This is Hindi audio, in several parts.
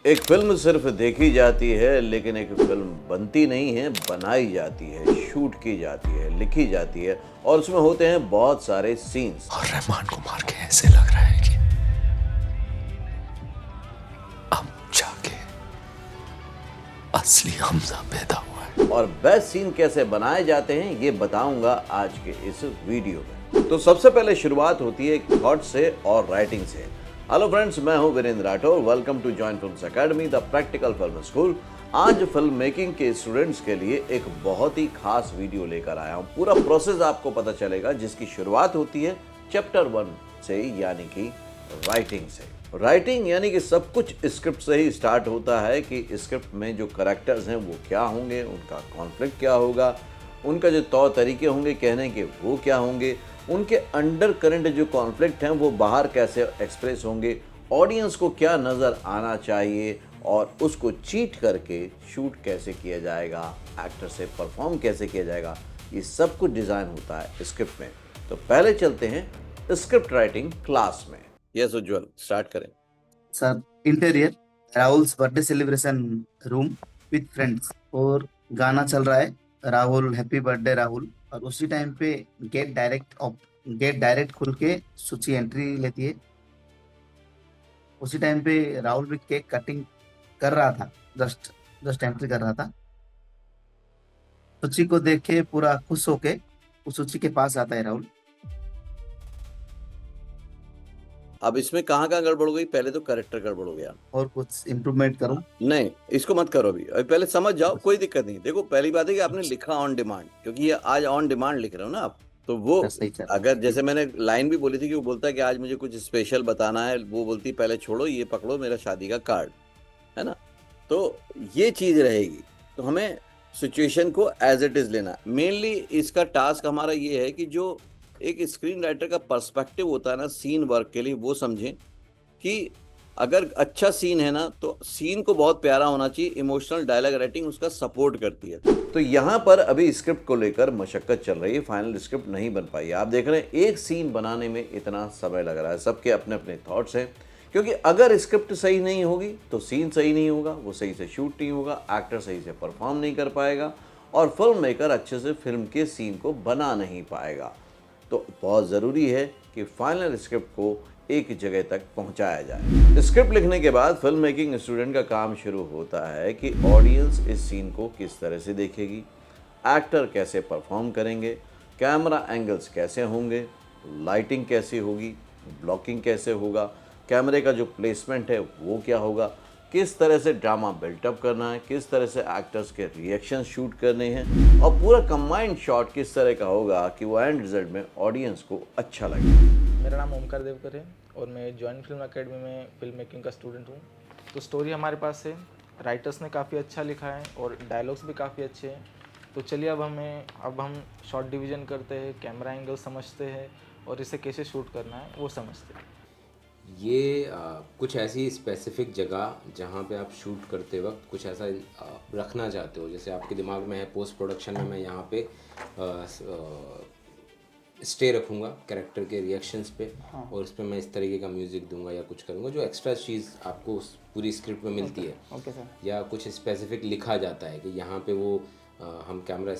एक फिल्म सिर्फ देखी जाती है, लेकिन एक फिल्म बनती नहीं है, बनाई जाती है, शूट की जाती है, लिखी जाती है और उसमें होते हैं बहुत सारे सीन्स। और रहमान को मार के ऐसे लग रहा है कि अब जाके असली हमजा पैदा हुआ है। और बेस्ट सीन कैसे बनाए जाते हैं ये बताऊंगा आज के इस वीडियो में। तो सबसे पहले शुरुआत होती है थॉट से और राइटिंग से। हेलो फ्रेंड्स, मैं हूं Virendra Rathore. Welcome to join films academy, the practical film school. आज फिल्म मेकिंग के स्टूडेंट्स के लिए एक बहुत ही खास वीडियो लेकर आया हूं। पूरा प्रोसेस आपको पता चलेगा, जिसकी शुरुआत होती है चैप्टर 1 से, यानी कि राइटिंग से। राइटिंग यानी कि सब कुछ स्क्रिप्ट से ही स्टार्ट होता है कि स्क्रिप्ट में जो करैक्टर्स हैं वो क्या होंगे, उनका कॉन्फ्लिक्ट क्या होगा, उनका जो तौर तरीके होंगे कहने के वो क्या होंगे, उनके अंडर करंट जो कॉन्फ्लिक्ट हैं वो बाहर कैसे एक्सप्रेस होंगे, ऑडियंस को क्या नज़र आना चाहिए और उसको चीट करके शूट कैसे किया जाएगा, एक्टर से परफॉर्म कैसे किया जाएगा, ये सब कुछ डिज़ाइन होता है स्क्रिप्ट में। तो पहले चलते हैं स्क्रिप्ट राइटिंग क्लास में। यस उज्ज्वल, स्टार्ट करें। Sir, interior Rahul's birthday celebration room with friends और गाना चल रहा है, राहुल हैप्पी बर्थडे राहुल। और उसी टाइम पे गेट डायरेक्ट खुल के सुची एंट्री लेती है। उसी टाइम पे राहुल भी केक कटिंग कर रहा था, जस्ट जस्ट एंट्री कर रहा था। सुची को देख के पूरा खुश होके उस सुची के पास आता है राहुल। अब इसमें कहाँ गड़बड़ हो गई? पहले तो कैरेक्टर गड़बड़ हो गया। और कुछ इम्प्रूवमेंट करूं? नहीं, इसको मत करो अभी पहले समझ जाओ, कोई दिक्कत नहीं। देखो, पहली बात है कि आपने लिखा ऑन डिमांड, क्योंकि ये आज ऑन डिमांड लिख रहे हो ना आप, तो वो सही चल। अगर जैसे मैंने लाइन भी बोली थी कि वो बोलता है कि आज मुझे कुछ स्पेशल बताना है, वो बोलती पहले छोड़ो ये पकड़ो मेरा शादी का कार्ड, है ना। तो ये चीज रहेगी, तो हमें सिचुएशन को एज इट इज लेना। मेनली इसका टास्क हमारा ये है कि जो एक स्क्रीन राइटर का पर्सपेक्टिव होता है ना सीन वर्क के लिए, वो समझें कि अगर अच्छा सीन है ना तो सीन को बहुत प्यारा होना चाहिए। इमोशनल डायलॉग राइटिंग उसका सपोर्ट करती है। तो यहाँ पर अभी स्क्रिप्ट को लेकर मशक्कत चल रही है, फाइनल स्क्रिप्ट नहीं बन पाई है। आप देख रहे हैं एक सीन बनाने में इतना समय लग रहा है। सबके अपने अपने थॉट्स हैं, क्योंकि अगर स्क्रिप्ट सही नहीं होगी तो सीन सही नहीं होगा, वो सही से शूट नहीं होगा, एक्टर सही से परफॉर्म नहीं कर पाएगा और फिल्म मेकर अच्छे से फिल्म के सीन को बना नहीं पाएगा। तो बहुत ज़रूरी है कि फाइनल स्क्रिप्ट को एक जगह तक पहुंचाया जाए। स्क्रिप्ट लिखने के बाद फिल्म मेकिंग स्टूडेंट का काम शुरू होता है कि ऑडियंस इस सीन को किस तरह से देखेगी, एक्टर कैसे परफॉर्म करेंगे, कैमरा एंगल्स कैसे होंगे, लाइटिंग कैसी होगी, ब्लॉकिंग कैसे होगा, कैमरे का जो प्लेसमेंट है वो क्या होगा, किस तरह से ड्रामा बिल्टअप करना है, किस तरह से एक्टर्स के रिएक्शन शूट करने हैं और पूरा कंबाइंड शॉट किस तरह का होगा कि वो एंड रिजल्ट में ऑडियंस को अच्छा लगे। मेरा नाम ओमकार देवकर है और मैं जॉइन फिल्म एकेडमी में फिल्म मेकिंग का स्टूडेंट हूँ। तो स्टोरी हमारे पास है, राइटर्स ने काफ़ी अच्छा लिखा है और डायलॉग्स भी काफ़ी अच्छे हैं। तो चलिए अब हम शॉर्ट डिवीज़न करते हैं, कैमरा एंगल समझते हैं और इसे कैसे शूट करना है वो समझते हैं। ये कुछ ऐसी स्पेसिफिक जगह जहाँ पे आप शूट करते वक्त कुछ ऐसा रखना चाहते हो, जैसे आपके दिमाग में है पोस्ट प्रोडक्शन में मैं यहाँ पे स्टे रखूँगा कैरेक्टर के रिएक्शंस पे, और उस पर मैं इस तरीके का म्यूज़िक दूंगा या कुछ करूँगा, जो एक्स्ट्रा चीज़ आपको उस पूरी स्क्रिप्ट में मिलती है। Okay sir. या कुछ स्पेसिफिक लिखा जाता है कि यहाँ पे वो हम कैमरा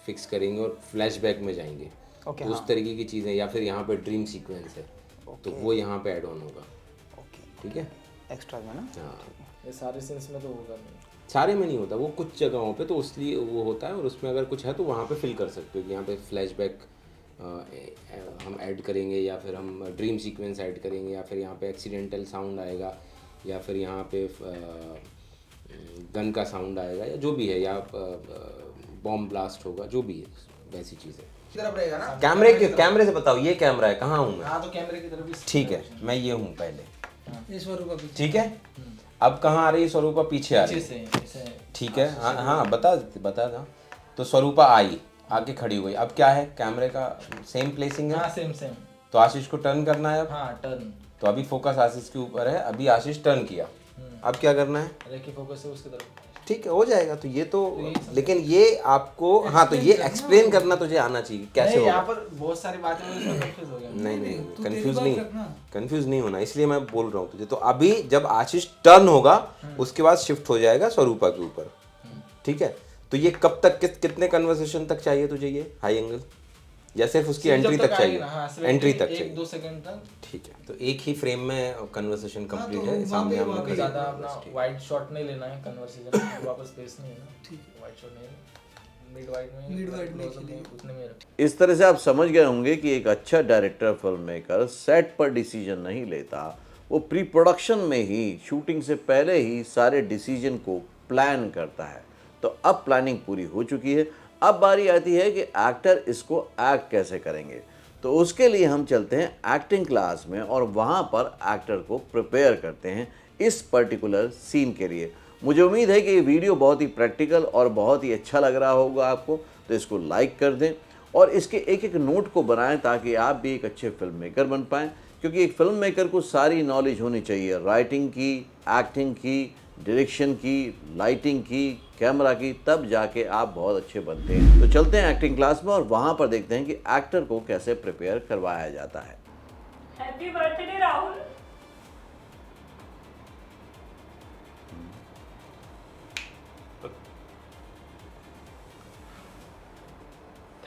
फिक्स करेंगे और फ्लैशबैक में जाएंगे, तो उस तरीके की चीज़ें, या फिर यहाँ पे ड्रीम सीक्वेंस है तो वो यहाँ पे ऐड ऑन होगा। ओके, ठीक है, एक्स्ट्रा में ना। हाँ, ये सारे सीन्स में तो होगा नहीं, सारे में नहीं होता, वो कुछ जगहों पे तो इसलिए वो होता है, और उसमें अगर कुछ है तो वहाँ पे फिल कर सकते हो कि यहाँ पे फ्लैशबैक हम ऐड करेंगे, या फिर हम ड्रीम सीक्वेंस ऐड करेंगे, या फिर यहाँ पे एक्सीडेंटल साउंड आएगा, या फिर यहाँ पे गन का साउंड आएगा, या जो भी है, या बॉम्ब ब्लास्ट होगा, जो भी है वैसी चीज़ है। तरफ रहेगा ना। कैमरे से बताओ ये कैमरा है, कहाँ हूँ मैं? हाँ, तो कैमरे की तरफ भी ठीक है, मैं ये हूँ पहले, इस स्वरूप का ठीक है। अब कहाँ आ रही है स्वरूपा? पीछे आ रही है, ठीक है। हाँ हाँ, बता था। तो स्वरूपा आई, आके खड़ी हो गई। अब क्या है, कैमरे का सेम प्लेसिंग है। हाँ, सेम। तो आशीष को टर्न करना है अब। हाँ, टर्न। तो अभी फोकस आशीष के ऊपर है, अभी आशीष टर्न किया, अब क्या करना है? रेकी फोकस है उसकी तरफ। ठीक है, हो जाएगा। तो ये तो लेकिन ये आपको हाँ तो ये एक्सप्लेन करना तुझे आना चाहिए कैसे नहीं, यहाँ होगा। पर बहुत सारी बातें हैं, उसमें कंफ्यूज हो गया। नहीं कंफ्यूज नहीं होना, इसलिए मैं बोल रहा हूँ तुझे। तो अभी जब आशीष टर्न होगा उसके बाद शिफ्ट हो जाएगा स्वरूपा के ऊपर, ठीक है। तो ये कब तक कितने कन्वर्सेशन तक चाहिए तुझे ये हाई एंगल, या सिर्फ उसकी एंट्री तक चाहिए? एंट्री तक चाहिए, 1-2 सेकंड तक। ठीक है। तो एक ही फ्रेम में कन्वर्सेशन कंप्लीट है, सामने हम लोग ज्यादा अपना वाइड शॉट नहीं लेना है कन्वर्सेशन, वापस स्पेस नहीं है ना, ठीक है। वाइड शॉट नहीं, मिड वाइड में उतने में रख। इस तरह से आप समझ गए होंगे कि एक अच्छा डायरेक्टर फिल्म मेकर सेट पर डिसीजन नहीं लेता, वो प्री प्रोडक्शन में ही शूटिंग से पहले ही सारे डिसीजन को प्लान करता है। तो अब प्लानिंग पूरी हो चुकी है, अब बारी आती है कि एक्टर इसको एक्ट कैसे करेंगे। तो उसके लिए हम चलते हैं एक्टिंग क्लास में और वहाँ पर एक्टर को प्रिपेयर करते हैं इस पर्टिकुलर सीन के लिए। मुझे उम्मीद है कि ये वीडियो बहुत ही प्रैक्टिकल और बहुत ही अच्छा लग रहा होगा आपको, तो इसको लाइक कर दें और इसके एक एक नोट को बनाएं ताकि आप भी एक अच्छे फिल्म मेकर बन पाएँ। क्योंकि एक फिल्म मेकर को सारी नॉलेज होनी चाहिए, राइटिंग की, एक्टिंग की, डायरेक्शन की, लाइटिंग की, कैमरा की, तब जाके आप बहुत अच्छे बनते हैं। तो चलते हैं एक्टिंग क्लास में और वहाँ पर देखते हैं कि एक्टर को कैसे प्रिपेयर करवाया जाता है। Happy birthday Rahul.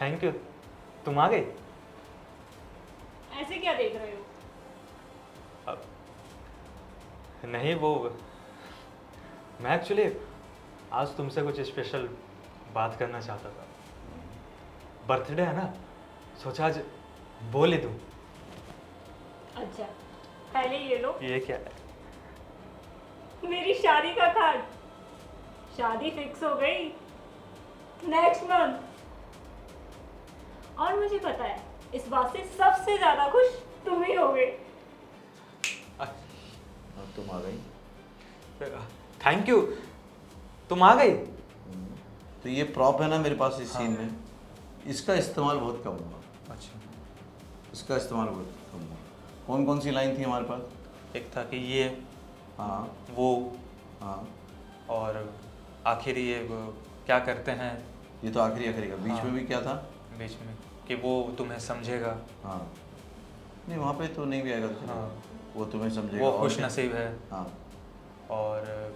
Thank you. तुम आ गई? ऐसे क्या देख रहे हो? नहीं, वो मैं एक्चुअली आज तुमसे कुछ स्पेशल बात करना चाहता था। बर्थडे है ना, सोचा आज बोल ही दूं। अच्छा, पहले ये लो। ये क्या है? मेरी शादी का कार्ड। शादी फिक्स हो गई नेक्स्ट मंथ। और मुझे पता है इस बात से सबसे ज्यादा खुश तुम ही होगे। अब तुम आ गई। थैंक यू, तुम आ गई। तो ये प्रॉप है ना मेरे पास इस सीन में, इसका इस्तेमाल बहुत कम हुआ। अच्छा, इसका इस्तेमाल बहुत कम हुआ। कौन कौन सी लाइन थी हमारे पास? एक था कि ये, हाँ वो, हाँ, और आखिरी ये वो क्या करते हैं। ये तो आखिरी का। बीच हाँ। में भी क्या था? बीच में कि वो तुम्हें समझेगा। हाँ, नहीं वहाँ पे तो नहीं भी आएगा तो हाँ। वो तुम्हें समझेगा। वो और खुश क्या? नसीब है हाँ और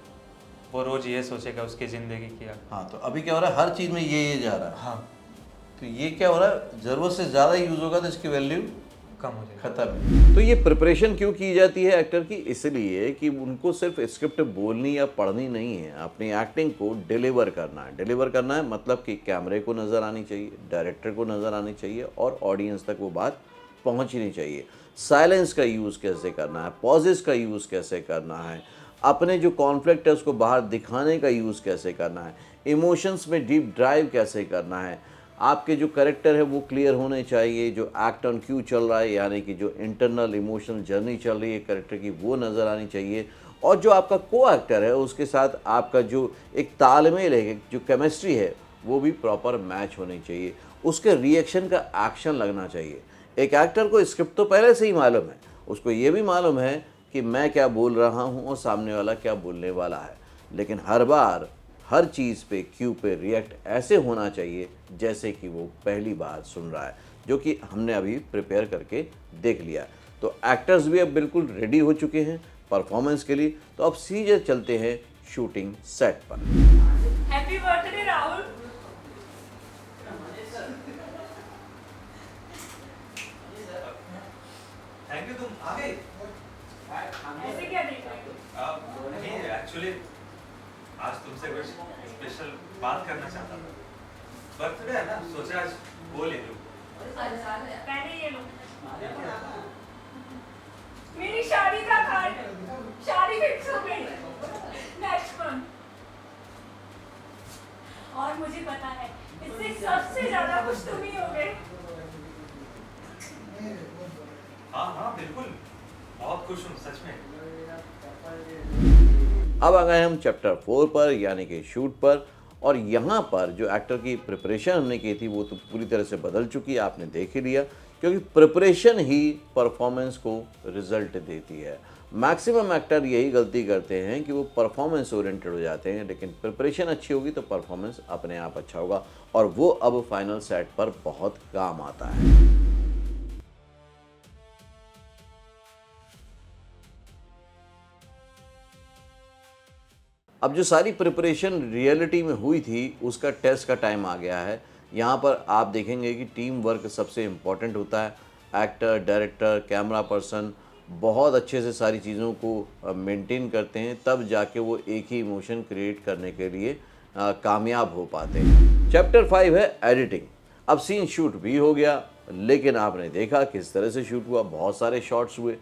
वो रोज़ ये सोचेगा उसकी ज़िंदगी क्या। हाँ। तो अभी क्या हो रहा है, हर चीज़ में ये जा रहा है। हाँ, तो ये क्या हो रहा है, ज़रूरत से ज़्यादा यूज़ होगा तो इसकी वैल्यू कम हो जाएगा। खत्म। तो ये प्रिपरेशन क्यों की जाती है एक्टर की? इसलिए कि उनको सिर्फ स्क्रिप्ट बोलनी या पढ़नी नहीं है, अपनी एक्टिंग को डिलीवर करना है। डिलीवर करना है मतलब कि कैमरे को नज़र आनी चाहिए, डायरेक्टर को नज़र आनी चाहिए और ऑडियंस तक वो बात पहुंचनी चाहिए। साइलेंस का यूज़ कैसे करना है, पॉजेस का यूज़ कैसे करना है, अपने जो कॉन्फ्लिक्ट है उसको बाहर दिखाने का यूज़ कैसे करना है, इमोशंस में डीप ड्राइव कैसे करना है, आपके जो करेक्टर है वो क्लियर होने चाहिए, जो एक्ट ऑन क्यू चल रहा है यानी कि जो इंटरनल इमोशनल जर्नी चल रही है करेक्टर की वो नज़र आनी चाहिए, और जो आपका को एक्टर है उसके साथ आपका जो एक तालमेल है, जो केमिस्ट्री है वो भी प्रॉपर मैच होनी चाहिए। उसके रिएक्शन का एक्शन लगना चाहिए। एक एक्टर को स्क्रिप्ट तो पहले से ही मालूम है, उसको ये भी मालूम है कि मैं क्या बोल रहा हूँ और सामने वाला क्या बोलने वाला है, लेकिन हर बार हर चीज़ पे क्यू पे रिएक्ट ऐसे होना चाहिए जैसे कि वो पहली बार सुन रहा है, जो कि हमने अभी प्रिपेयर करके देख लिया। तो एक्टर्स भी अब बिल्कुल रेडी हो चुके हैं परफॉर्मेंस के लिए। तो अब सीधे चलते हैं शूटिंग सेट पर। Happy birthday Rahul. Thank you. तुम आ गई? ऐसे क्या देख रहे हो? नहीं, एक्चुअली आज तुमसे कुछ स्पेशल बात करना चाहता था। बर्थडे है ना, सोचा आज बोल ही दूं। पहले ये लो। मेरी शादी का कार्ड। शादी फिक्स हो गई नेक्स्ट मंथ। और मुझे पता है इससे सबसे ज्यादा खुश तुम ही होगे। हाँ बिल्कुल, बहुत खुश हूँ सच में। अब आ गए हम चैप्टर 4 पर यानी कि शूट पर, और यहाँ पर जो एक्टर की प्रिपरेशन हमने की थी वो तो पूरी तरह से बदल चुकी है, आपने देख ही लिया। क्योंकि प्रिपरेशन ही परफॉर्मेंस को रिजल्ट देती है। मैक्सिमम एक्टर यही गलती करते हैं कि वो परफॉर्मेंस ओरिएंटेड हो जाते हैं, लेकिन प्रिपरेशन अच्छी होगी तो परफॉर्मेंस अपने आप अच्छा होगा और वो अब फाइनल सेट पर बहुत काम आता है। अब जो सारी प्रिपरेशन रियलिटी में हुई थी उसका टेस्ट का टाइम आ गया है। यहाँ पर आप देखेंगे कि टीम वर्क सबसे इम्पॉर्टेंट होता है। एक्टर, डायरेक्टर, कैमरा पर्सन बहुत अच्छे से सारी चीज़ों को मेंटेन करते हैं, तब जाके वो एक ही इमोशन क्रिएट करने के लिए कामयाब हो पाते हैं। चैप्टर 5 है एडिटिंग। अब सीन शूट भी हो गया, लेकिन आपने देखा किस तरह से शूट हुआ, बहुत सारे शॉट्स हुए,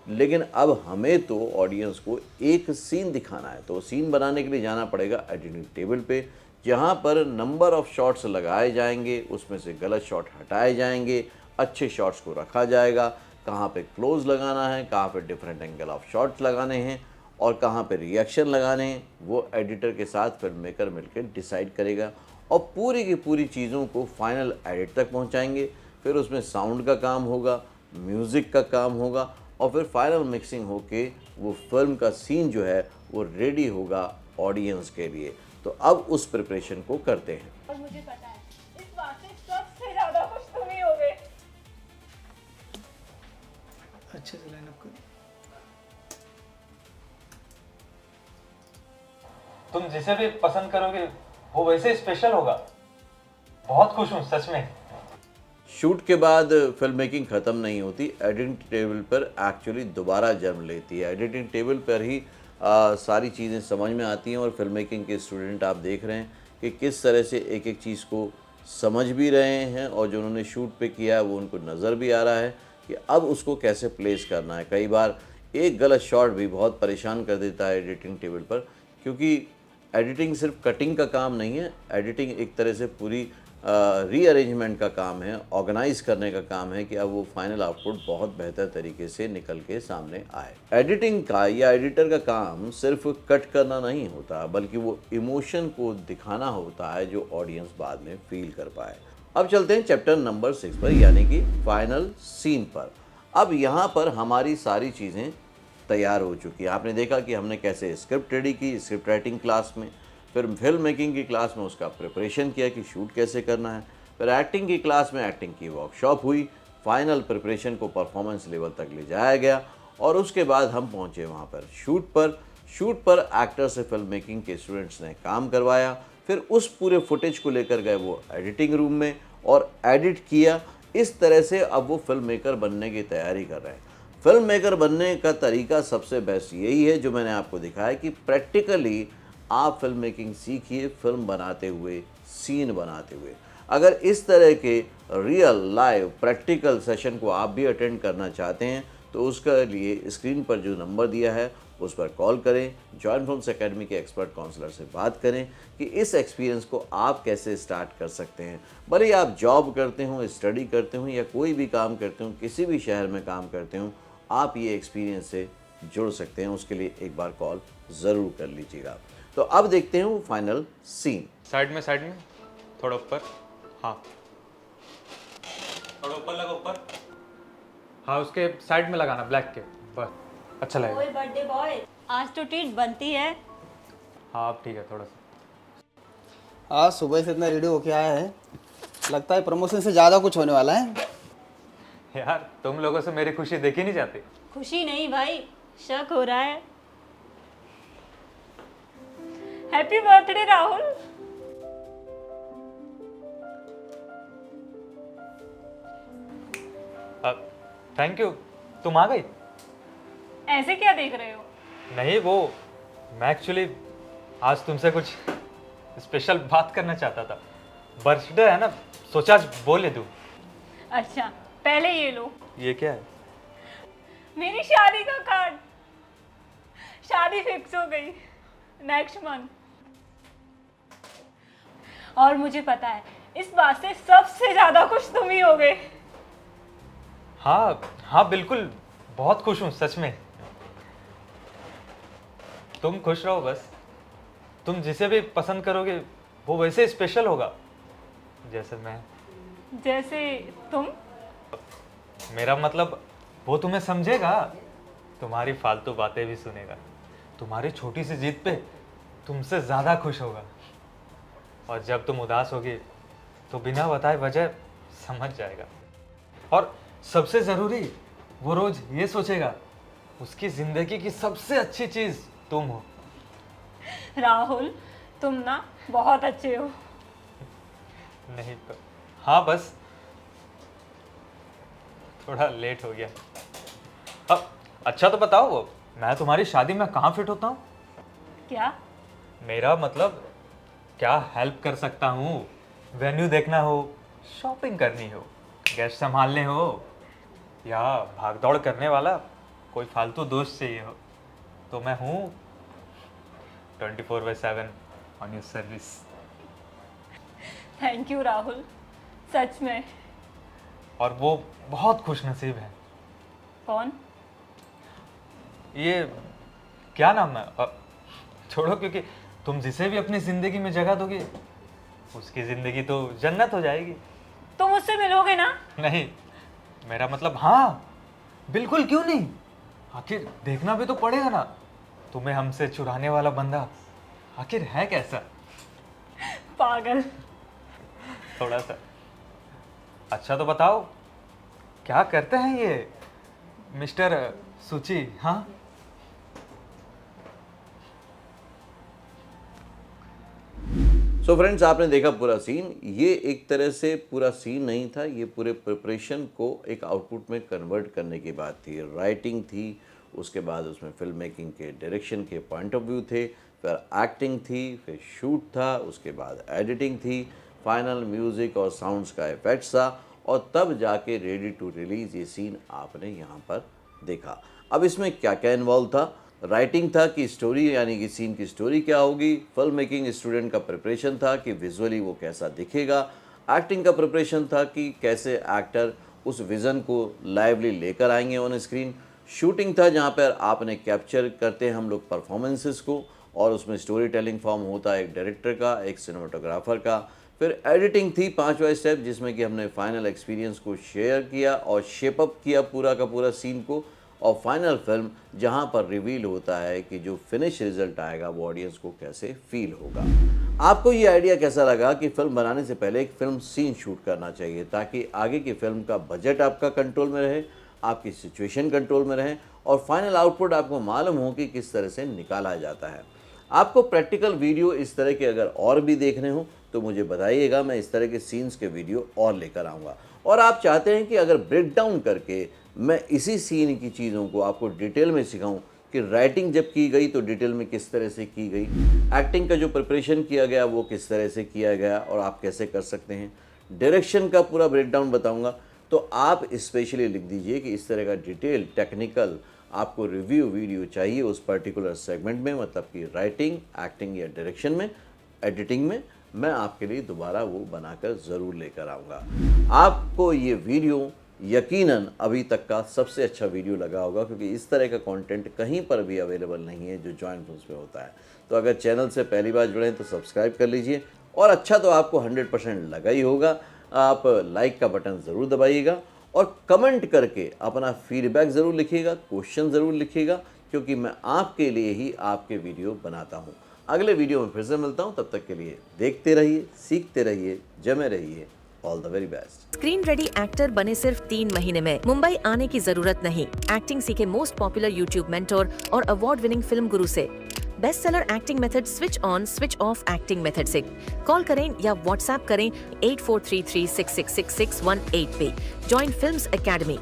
लेकिन अब हमें तो ऑडियंस को एक सीन दिखाना है। तो सीन बनाने के लिए जाना पड़ेगा एडिटिंग टेबल पे, जहाँ पर नंबर ऑफ शॉट्स लगाए जाएंगे, उसमें से गलत शॉट हटाए जाएंगे, अच्छे शॉट्स को रखा जाएगा, कहाँ पे क्लोज लगाना है, कहाँ पे डिफरेंट एंगल ऑफ शॉट्स लगाने हैं और कहाँ पे रिएक्शन लगाने हैं, वो एडिटर के साथ फिल्म मेकर मिलकर डिसाइड करेगा और पूरी की पूरी चीज़ों को फाइनल एडिट तक पहुँचाएंगे। फिर उसमें साउंड का काम होगा, म्यूज़िक का काम होगा और फिर फाइनल मिक्सिंग होके वो फिल्म का सीन जो है वो रेडी होगा ऑडियंस के लिए। तो अब उस प्रिपरेशन को करते हैं। और मुझे पता है इस बात से सबसे ज्यादा खुश तुम ही होगे। अच्छे से लाइन अप कर। तुम जिसे भी पसंद करोगे वो वैसे स्पेशल होगा। बहुत खुश हूँ सच में। शूट के बाद फिल्म मेकिंग ख़त्म नहीं होती, एडिटिंग टेबल पर एक्चुअली दोबारा जन्म लेती है। एडिटिंग टेबल पर ही सारी चीज़ें समझ में आती हैं और फिल्म मेकिंग के स्टूडेंट आप देख रहे हैं कि किस तरह से एक एक चीज़ को समझ भी रहे हैं और जो उन्होंने शूट पे किया है वो उनको नज़र भी आ रहा है कि अब उसको कैसे प्लेस करना है। कई बार एक गलत शॉट भी बहुत परेशान कर देता है एडिटिंग टेबल पर, क्योंकि एडिटिंग सिर्फ कटिंग का काम नहीं है, एडिटिंग एक तरह से पूरी रीअरेंजमेंट का काम है, ऑर्गेनाइज करने का काम है कि अब वो फाइनल आउटपुट बहुत बेहतर तरीके से निकल के सामने आए। एडिटिंग का या एडिटर का काम सिर्फ कट करना नहीं होता, बल्कि वो इमोशन को दिखाना होता है जो ऑडियंस बाद में फील कर पाए। अब चलते हैं चैप्टर नंबर 6 पर, यानी कि फाइनल सीन पर। अब यहाँ पर हमारी सारी चीज़ें तैयार हो चुकी है। आपने देखा कि हमने कैसे स्क्रिप्ट रेडी की स्क्रिप्ट राइटिंग क्लास में, फिर फिल्म मेकिंग की क्लास में उसका प्रिपरेशन किया कि शूट कैसे करना है, फिर एक्टिंग की क्लास में एक्टिंग की वर्कशॉप हुई, फाइनल प्रिपरेशन को परफॉर्मेंस लेवल तक ले जाया गया और उसके बाद हम पहुंचे वहां पर शूट पर। शूट पर एक्टर से फिल्म मेकिंग के स्टूडेंट्स ने काम करवाया, फिर उस पूरे फुटेज को लेकर गए वो एडिटिंग रूम में और एडिट किया। इस तरह से अब वो फिल्म मेकर बनने की तैयारी कर रहे हैं। फिल्म मेकर बनने का तरीका सबसे बेस्ट यही है जो मैंने आपको दिखाया कि प्रैक्टिकली आप फिल्म मेकिंग सीखिए, फिल्म बनाते हुए, सीन बनाते हुए। अगर इस तरह के रियल लाइव प्रैक्टिकल सेशन को आप भी अटेंड करना चाहते हैं तो उसके लिए स्क्रीन पर जो नंबर दिया है उस पर कॉल करें, जॉइन फिल्म्स एकेडमी के एक्सपर्ट काउंसलर से बात करें कि इस एक्सपीरियंस को आप कैसे स्टार्ट कर सकते हैं। भले ही आप जॉब करते हों, स्टडी करते हों या कोई भी काम करते हों, किसी भी शहर में काम करते हों, आप ये एक्सपीरियंस से जुड़ सकते हैं। उसके लिए एक बार कॉल ज़रूर कर लीजिएगा। तो अब देखते हैं वो फाइनल सीन। साइड में थोड़ा ऊपर। हाँ थोड़ा ऊपर लगा, ऊपर। हाँ उसके साइड में लगाना, ब्लैक के, बस अच्छा लगेगा। ओए बर्थडे बॉय, आज तो ट्रीट बनती है। हाँ अब ठीक है थोड़ा सा। आज सुबह से इतना रेडी होके आया है, लगता है प्रमोशन से ज़्यादा कुछ होने वाला है। यार तुम लोगों से मेरी खुशी देखी नहीं जाती। खुशी नहीं भाई, शक हो रहा है। Happy birthday Rahul. Thank you. तुम आ गई? ऐसे क्या देख रहे हो? नहीं वो मैं एक्चुअली आज तुमसे कुछ स्पेशल बात करना चाहता था। बर्थडे है ना, सोचा आज बोल दूँ। अच्छा पहले ये लो। ये क्या है? मेरी शादी का कार्ड। शादी फिक्स हो गई नेक्स्ट मंथ। और मुझे पता है इस बात से सबसे ज्यादा खुश तुम ही होगे। हाँ हाँ बिल्कुल, बहुत खुश हूँ सच में। तुम खुश रहो बस। तुम जिसे भी पसंद करोगे वो वैसे स्पेशल होगा जैसे मैं। जैसे तुम? मेरा मतलब वो तुम्हें समझेगा, तुम्हारी फालतू बातें भी सुनेगा, तुम्हारी छोटी सी जीत पे तुमसे ज़्यादा खुश होगा, और जब तुम उदास होगी तो बिना बताए वजह समझ जाएगा, और सबसे ज़रूरी वो रोज़ ये सोचेगा उसकी ज़िंदगी की सबसे अच्छी चीज़ तुम हो। राहुल, तुम ना बहुत अच्छे हो। नहीं तो हाँ, बस थोड़ा लेट हो गया। अब अच्छा तो बताओ, मैं तुम्हारी शादी में कहाँ फिट होता हूँ? क्या? मेरा मतलब क्या हेल्प कर सकता हूँ? वेन्यू देखना हो, शॉपिंग करनी हो, गेस्ट संभालने हो, या भागदौड़ करने वाला कोई फालतू दोस्त चाहिए हो, तो मैं हूँ 24/7 on your service. Thank you Rahul, सच में। और वो बहुत खुश नसीब है। कौन? ये क्या नाम है? छोड़ो, क्योंकि तुम जिसे भी अपनी ज़िंदगी में जगह दोगे उसकी ज़िंदगी तो जन्नत हो जाएगी। तुम मुझसे मिलोगे ना? नहीं, मेरा मतलब हाँ बिल्कुल, क्यों नहीं, आखिर देखना भी तो पड़ेगा ना, तुम्हें हमसे चुराने वाला बंदा आखिर है कैसा। पागल। थोड़ा सा। अच्छा तो बताओ, क्या करते हैं ये मिस्टर सुची? हाँ, सो फ्रेंड्स, आपने देखा पूरा सीन। ये एक तरह से पूरा सीन नहीं था, ये पूरे प्रिपरेशन को एक आउटपुट में कन्वर्ट करने की बात थी। राइटिंग थी, उसके बाद उसमें फिल्म मेकिंग के डायरेक्शन के पॉइंट ऑफ व्यू थे, फिर एक्टिंग थी, फिर शूट था, उसके बाद एडिटिंग थी, फाइनल म्यूज़िक और साउंड्स का इफेक्ट्स था, और तब जाके रेडी टू रिलीज़ ये सीन आपने यहाँ पर देखा। अब इसमें क्या क्या इन्वॉल्व था? राइटिंग था कि स्टोरी, यानी कि सीन की स्टोरी क्या होगी। फिल्म मेकिंग स्टूडेंट का प्रिपरेशन था कि विजुअली वो कैसा दिखेगा। एक्टिंग का प्रिपरेशन था कि कैसे एक्टर उस विज़न को लाइवली लेकर आएंगे ऑन स्क्रीन। शूटिंग था जहाँ पर आपने कैप्चर करते हैं हम लोग परफॉर्मेंसेस को, और उसमें स्टोरी टेलिंग फॉर्म होता है एक डायरेक्टर का, एक सिनेमाटोग्राफर का। फिर एडिटिंग थी, 5वां स्टेप, जिसमें कि हमने फाइनल एक्सपीरियंस को शेयर किया और शेपअप किया पूरा का पूरा सीन को, और फाइनल फिल्म जहां पर रिवील होता है कि जो फिनिश रिजल्ट आएगा वो ऑडियंस को कैसे फील होगा। आपको ये आइडिया कैसा लगा कि फिल्म बनाने से पहले एक फिल्म सीन शूट करना चाहिए, ताकि आगे की फिल्म का बजट आपका कंट्रोल में रहे, आपकी सिचुएशन कंट्रोल में रहे, और फाइनल आउटपुट आपको मालूम हो कि किस तरह से निकाला जाता है। आपको प्रैक्टिकल वीडियो इस तरह के अगर और भी देखने हो तो मुझे बताइएगा, मैं इस तरह के सीन्स के वीडियो और लेकर आऊँगा। और आप चाहते हैं कि अगर ब्रेक डाउन करके मैं इसी सीन की चीज़ों को आपको डिटेल में सिखाऊं कि राइटिंग जब की गई तो डिटेल में किस तरह से की गई, एक्टिंग का जो प्रिपरेशन किया गया वो किस तरह से किया गया और आप कैसे कर सकते हैं, डायरेक्शन का पूरा ब्रेकडाउन बताऊंगा, तो आप स्पेशली लिख दीजिए कि इस तरह का डिटेल टेक्निकल आपको रिव्यू वीडियो चाहिए उस पर्टिकुलर सेगमेंट में, मतलब कि राइटिंग, एक्टिंग या डायरेक्शन में, एडिटिंग में। मैं आपके लिए दोबारा वो बनाकर ज़रूर लेकर आऊँगा। आपको ये वीडियो यकीनन अभी तक का सबसे अच्छा वीडियो लगा होगा, क्योंकि इस तरह का कंटेंट कहीं पर भी अवेलेबल नहीं है जो जॉइंट फिल्म्स में होता है। तो अगर चैनल से पहली बार जुड़े हैं तो सब्सक्राइब कर लीजिए, और अच्छा तो आपको 100% लगा ही होगा। आप लाइक का बटन ज़रूर दबाइएगा और कमेंट करके अपना फीडबैक ज़रूर लिखिएगा, क्वेश्चन ज़रूर लिखिएगा, क्योंकि मैं आपके लिए ही आपके वीडियो बनाता हूँ। अगले वीडियो में फिर से मिलता हूँ, तब तक के लिए देखते रहिए, सीखते रहिए, जमे रहिए। All the very best. Screen ready actor बने सिर्फ 3 महीने में। मुंबई आने की जरूरत नहीं। एक्टिंग सीखे मोस्ट पॉपुलर यूट्यूब मेंटोर और अवार्ड विनिंग फिल्म गुरु से। Best seller acting method switch on switch off acting method से। कॉल करें या व्हाट्सएप करें 8433666618 पे। Join films academy.